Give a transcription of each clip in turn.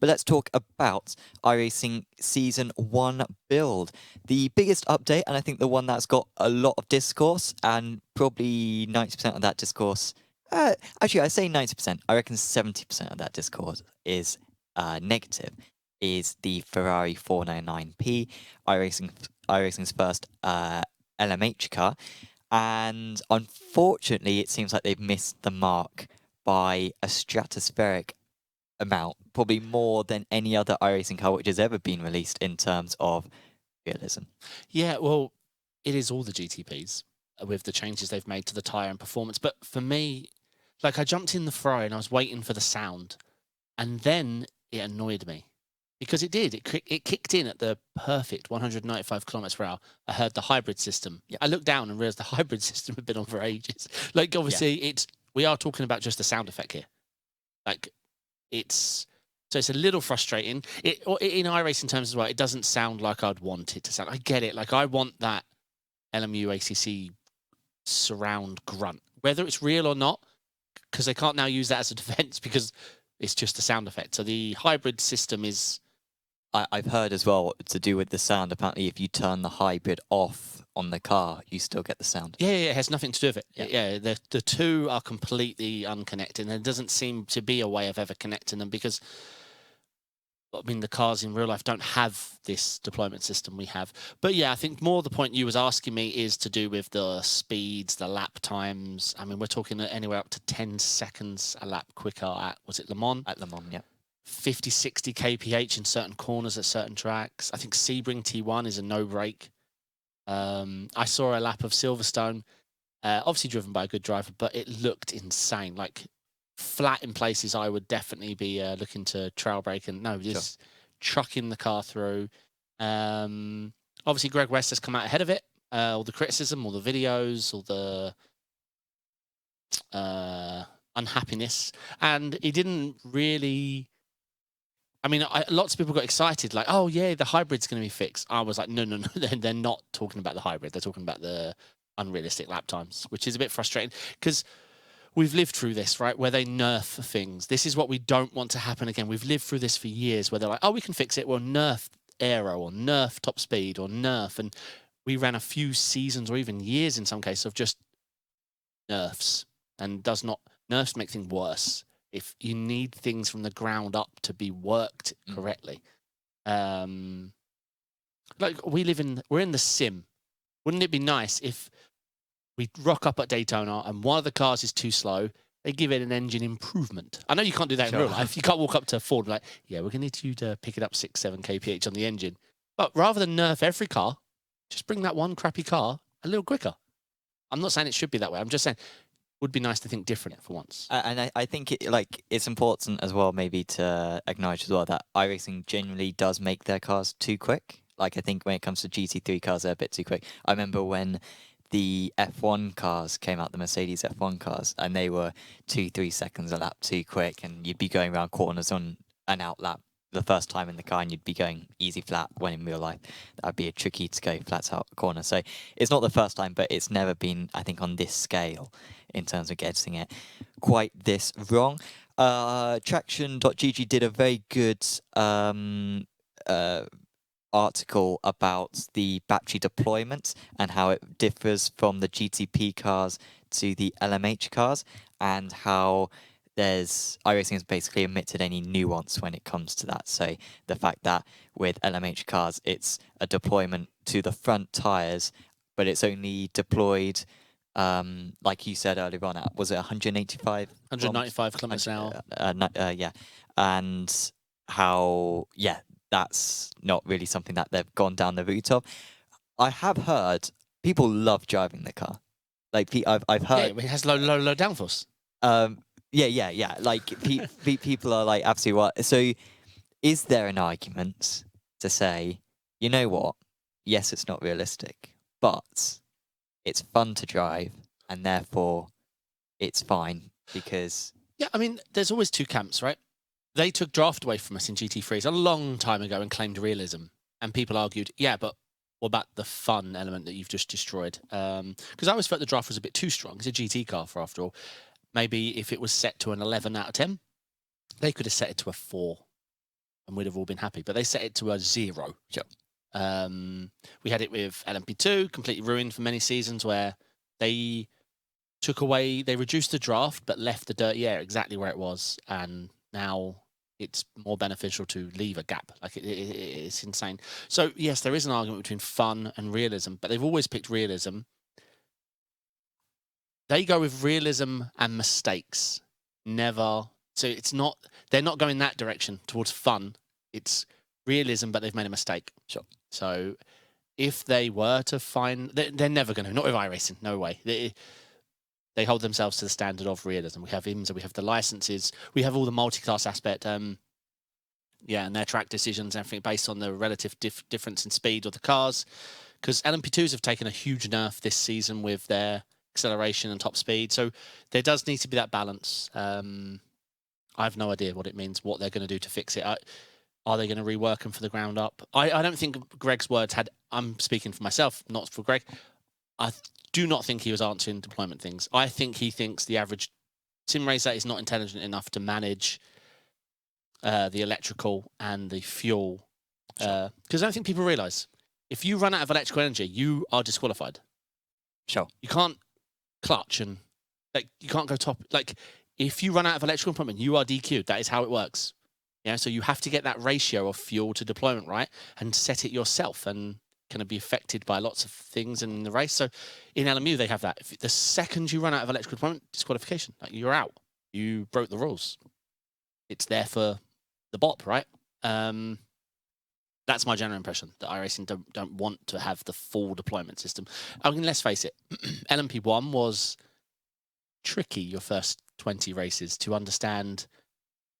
but let's talk about iRacing Season 1 build. The biggest update, and I think the one that's got a lot of discourse, and probably 90% of that discourse, actually I say 90%, I reckon 70% of that discourse is negative, is the Ferrari 499P, iRacing's first LMH car. And unfortunately, it seems like they've missed the mark by a stratospheric amount, probably more than any other iRacing car which has ever been released in terms of realism. Yeah, well, it is all the GTPs with the changes they've made to the tyre and performance. But for me, like I jumped in the Ferrari and I was waiting for the sound, and then it annoyed me. Because it did. It kicked in at the perfect 195 kilometers per hour. I heard the hybrid system. Yeah. I looked down and realized the hybrid system had been on for ages. Like, obviously, we are talking about just the sound effect here. Like, it's a little frustrating. In iRacing terms as well, it doesn't sound like I'd want it to sound. I get it. Like, I want that LMU ACC surround grunt, whether it's real or not, because they can't now use that as a defense because it's just a sound effect. So the hybrid system is... I've heard as well, to do with the sound, apparently if you turn the hybrid off on the car, you still get the sound. Yeah, it has nothing to do with it. Yeah, the two are completely unconnected, and there doesn't seem to be a way of ever connecting them because, I mean, the cars in real life don't have this deployment system we have. But yeah, I think more the point you was asking me is to do with the speeds, the lap times. I mean, we're talking anywhere up to 10 seconds a lap quicker at, was it Le Mans? At Le Mans, yeah. 50, 60 kph in certain corners at certain tracks. I think Sebring T1 is a no-break. I saw a lap of Silverstone, obviously driven by a good driver, but it looked insane. Like, flat in places, I would definitely be looking to trail brake and just trucking the car through. Obviously, Greg West has come out ahead of it. All the criticism, all the videos, all the unhappiness. And he didn't really... I mean, lots of people got excited, like, oh, yeah, the hybrid's going to be fixed. I was like, no, they're not talking about the hybrid. They're talking about the unrealistic lap times, which is a bit frustrating because we've lived through this, right, where they nerf things. This is what we don't want to happen again. We've lived through this for years where they're like, oh, we can fix it. Well, nerf aero or nerf top speed or nerf. And we ran a few seasons or even years in some cases of just nerfs, and nerfs make things worse. If you need things from the ground up to be worked correctly. Like, we're in the sim. Wouldn't it be nice if we rock up at Daytona and one of the cars is too slow, they give it an engine improvement? I know you can't do that in real life. You can't walk up to Ford and like, yeah, we're going to need you to pick it up 6, 7 kph on the engine. But rather than nerf every car, just bring that one crappy car a little quicker. I'm not saying it should be that way. I'm just saying would be nice to think different for once. And I think it's important as well, maybe to acknowledge as well that iRacing generally does make their cars too quick. Like, I think when it comes to GT3 cars, they're a bit too quick. I remember when the F1 cars came out, the Mercedes F1 cars, and they were 2-3 seconds a lap too quick, and you'd be going around corners on an out lap the first time in the car, and you'd be going easy flat, when in real life that'd be a tricky to go flat out corner. So it's not the first time, but it's never been, I think, on this scale in terms of getting it quite this wrong. Traction.gg did a very good article about the battery deployment and how it differs from the GTP cars to the LMH cars, and how iRacing has basically omitted any nuance when it comes to that. So the fact that with LMH cars, it's a deployment to the front tyres, but it's only deployed, like you said earlier on, was it 185? 195 kilometers an hour. Yeah. And how, that's not really something that they've gone down the route of. I have heard people love driving the car. Like, I've heard... Yeah, it has low downforce. Yeah. Like, people are like, absolutely what? So, is there an argument to say, you know what? Yes, it's not realistic, but it's fun to drive, and therefore it's fine because... Yeah, I mean, there's always two camps, right? They took draft away from us in GT3s a long time ago and claimed realism. And people argued, yeah, but what about the fun element that you've just destroyed? Because I always felt the draft was a bit too strong. It's a GT car, after all. Maybe if it was set to an 11 out of 10, they could have set it to a 4. and we'd have all been happy. But they set it to a 0. Sure. We had it with LMP2, completely ruined for many seasons, where they reduced the draft but left the dirty air exactly where it was, and now it's more beneficial to leave a gap. Like it's insane. So yes, there is an argument between fun and realism, but they've always picked realism. They go with realism and mistakes. Never. So they're not going that direction towards fun. It's realism, but they've made a mistake. Sure. So if they were to find, they're never going to, not with iRacing, no way. They hold themselves to the standard of realism. We have IMSA, we have the licenses, we have all the multi-class aspect, and their track decisions, everything based on the relative difference in speed of the cars. Because LMP2s have taken a huge nerf this season with their acceleration and top speed. So there does need to be that balance. I have no idea what it means, what they're going to do to fix it. Are they going to rework them for the ground up? I don't think Greg's words had, I'm speaking for myself, not for Greg. I do not think he was answering deployment things. I think he thinks the average sim racer is not intelligent enough to manage the electrical and the fuel. Because I don't think people realise, if you run out of electrical energy, you are disqualified. Sure. You can't clutch and you can't go top. Like, if you run out of electrical equipment, you are DQ'd. That is how it works. Yeah, so you have to get that ratio of fuel to deployment right and set it yourself, and going to be affected by lots of things in the race. So in LMU, they have that. If the second you run out of electrical deployment, disqualification. Like, you're out. You broke the rules. It's there for the bop, right? That's my general impression, that iRacing don't want to have the full deployment system. I mean, let's face it, LMP1 was tricky your first 20 races to understand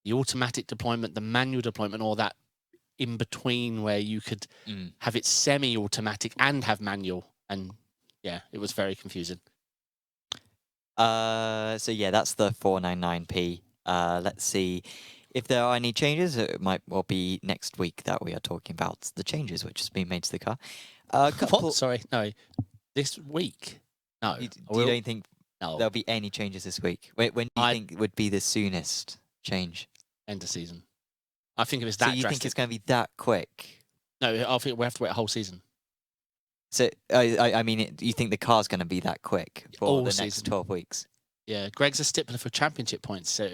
the automatic deployment, the manual deployment, all that in between where you could have it semi-automatic and have manual. And yeah, it was very confusing. So yeah, that's the 499p. Let's see if there are any changes. It might well be next week that we are talking about the changes which has been made to the car. What? Sorry, no. This week? No. You don't think there'll be any changes this week? When do you think would be the soonest change? End of season. I think if it's that drastic. So you think it's going to be that quick? No, I think we have to wait a whole season. So, I mean, you think the car's going to be that quick for All the season. next 12 weeks? Yeah, Greg's a stippler for championship points, so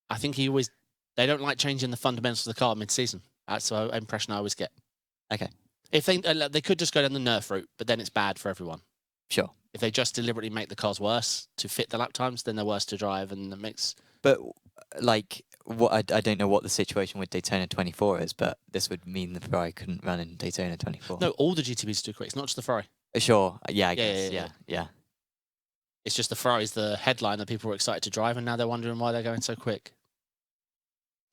I think they don't like changing the fundamentals of the car mid-season. That's the impression I always get. Okay. If they could just go down the nerf route, but then it's bad for everyone. Sure. If they just deliberately make the cars worse to fit the lap times, then they're worse to drive, and the mix. But like, what I don't know what the situation with Daytona 24 is, but this would mean the Ferrari couldn't run in Daytona 24. No, all the GTBs do quick. It's not just the Ferrari. Sure. Yeah, I guess. Yeah. It's just the Ferrari's the headline that people were excited to drive, and now they're wondering why they're going so quick.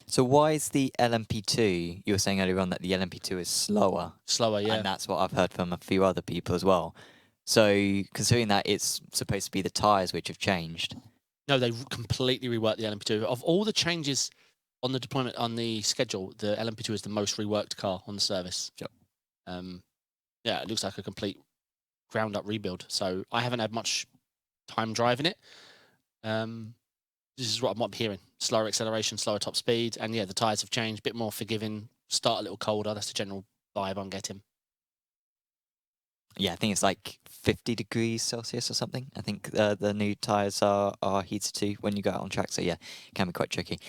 So why is the LMP2, you were saying earlier on that the LMP2 is slower? Slower, yeah. And that's what I've heard from a few other people as well. So considering that it's supposed to be the tyres which have changed. No, they completely reworked the LMP2. Of all the changes on the deployment, on the schedule, the LMP2 is the most reworked car on the service. Sure. Yeah, it looks like a complete ground-up rebuild. So I haven't had much time driving it. This is what I'm hearing. Slower acceleration, slower top speed. And yeah, the tyres have changed, a bit more forgiving, start a little colder. That's the general vibe I'm getting. Yeah, I think it's like 50 degrees Celsius or something. I think the new tyres are heated too when you go out on track. So yeah, it can be quite tricky.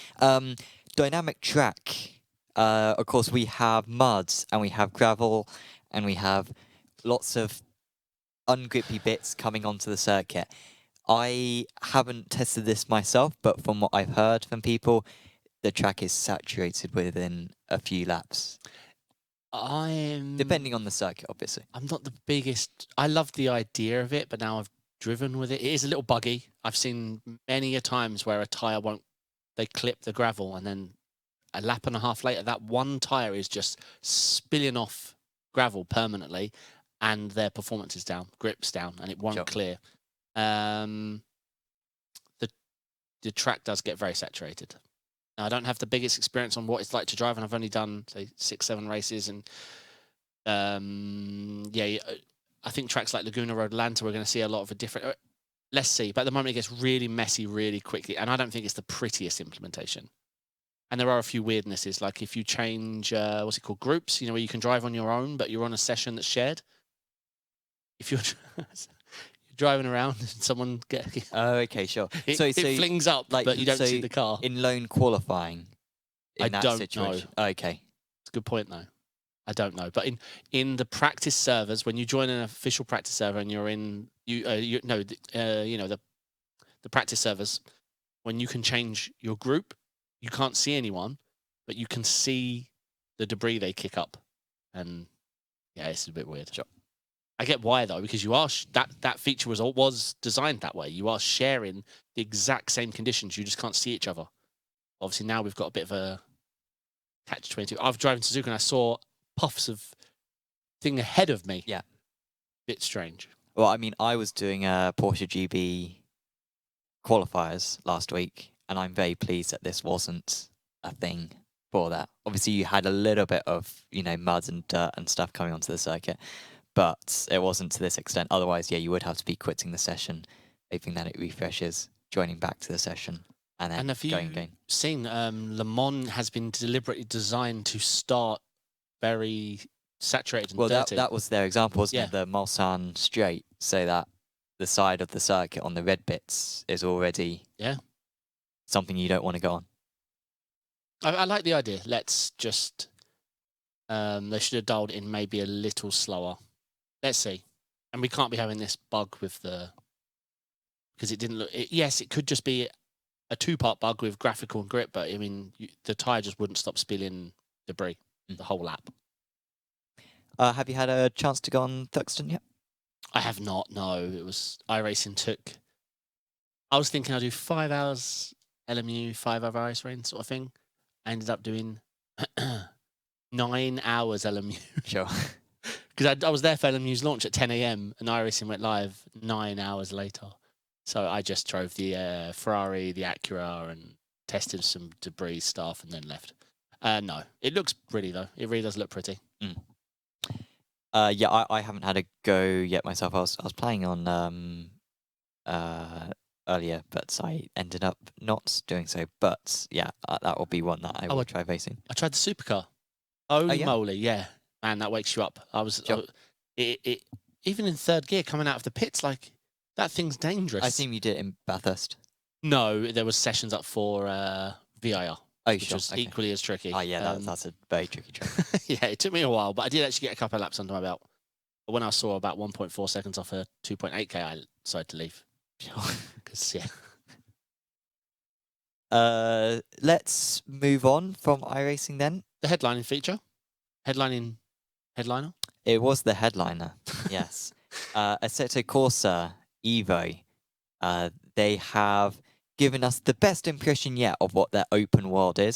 Dynamic track. Of course, we have mud and we have gravel and we have lots of ungrippy bits coming onto the circuit. I haven't tested this myself, but from what I've heard from people, the track is saturated within a few laps. Depending on the circuit, obviously. I'm not the biggest. I love the idea of it, but now I've driven with it. It is a little buggy. I've seen many a times where a tyre won't. They clip the gravel, and then a lap and a half later, that one tyre is just spilling off gravel permanently, and their performance is down, grip's down, and it won't clear. The track does get very saturated. Now, I don't have the biggest experience on what it's like to drive, and I've only done, say, 6-7 races. And I think tracks like Laguna Road, Atlanta, we're going to see a lot of a different. Let's see. But at the moment, it gets really messy really quickly, and I don't think it's the prettiest implementation. And there are a few weirdnesses, like if you change, what's it called, groups, where you can drive on your own, but you're on a session that's shared. If you're driving around and someone Oh, okay, sure. it flings up, like, but you don't so see the car. in lone qualifying, in I that don't situation. know. Okay. It's a good point, though. I don't know, but in the practice servers, when you join an official practice server and you're in the practice servers, when you can change your group, you can't see anyone, but you can see the debris they kick up, and yeah, it's a bit weird. Sure. I get why though, because you are that feature was designed that way. You are sharing the exact same conditions. You just can't see each other. Obviously, now we've got a bit of a catch-22. I've driven Suzuka and I saw puffs of thing ahead of me. Yeah. Bit strange. Well, I mean, I was doing Porsche GB qualifiers last week, and I'm very pleased that this wasn't a thing for that. Obviously, you had a little bit of, mud and dirt and stuff coming onto the circuit, but it wasn't to this extent. Otherwise, yeah, you would have to be quitting the session, hoping that it refreshes, joining back to the session, and then going again. Seen Le Mans has been deliberately designed to start very saturated and dirty. That was their example, wasn't Yeah. it? The Mulsanne straight, so that the side of the circuit on the red bits is already something you don't want to go on. I like the idea. Let's just they should have dialed in maybe a little slower. Let's see. And we can't be having this bug with because it didn't look. Yes, it could just be a two-part bug with graphical and grip, but I mean the tyre just wouldn't stop spilling debris the whole lap. Have you had a chance to go on Thuxton yet? I have not. No, it was iRacing took. I was thinking I'd do 5 hours LMU, 5 hour iRacing sort of thing. I ended up doing 9 hours LMU. Sure. Because I was there for LMU's launch at 10 a.m. and iRacing went live 9 hours later. So I just drove the Ferrari, the Acura, and tested some debris stuff and then left. No, it looks pretty though. It really does look pretty. Yeah, I haven't had a go yet myself. I was playing on earlier, but I ended up not doing so. But yeah, that will be one that I will try very soon. I tried the supercar. Holy moly, yeah. Man, that wakes you up. It even in third gear coming out of the pits, like that thing's dangerous. I assume you did it in Bathurst. No, there was sessions up for VIR. Which was equally as tricky. Oh yeah, that's a very tricky track. Yeah, it took me a while, but I did actually get a couple of laps under my belt. But when I saw about 1.4 seconds off a 2.8k, I decided to leave. Because let's move on from iRacing then. The headlining feature, headliner. It was the headliner, yes. Assetto Corsa Evo. They have given us the best impression yet of what their open world is.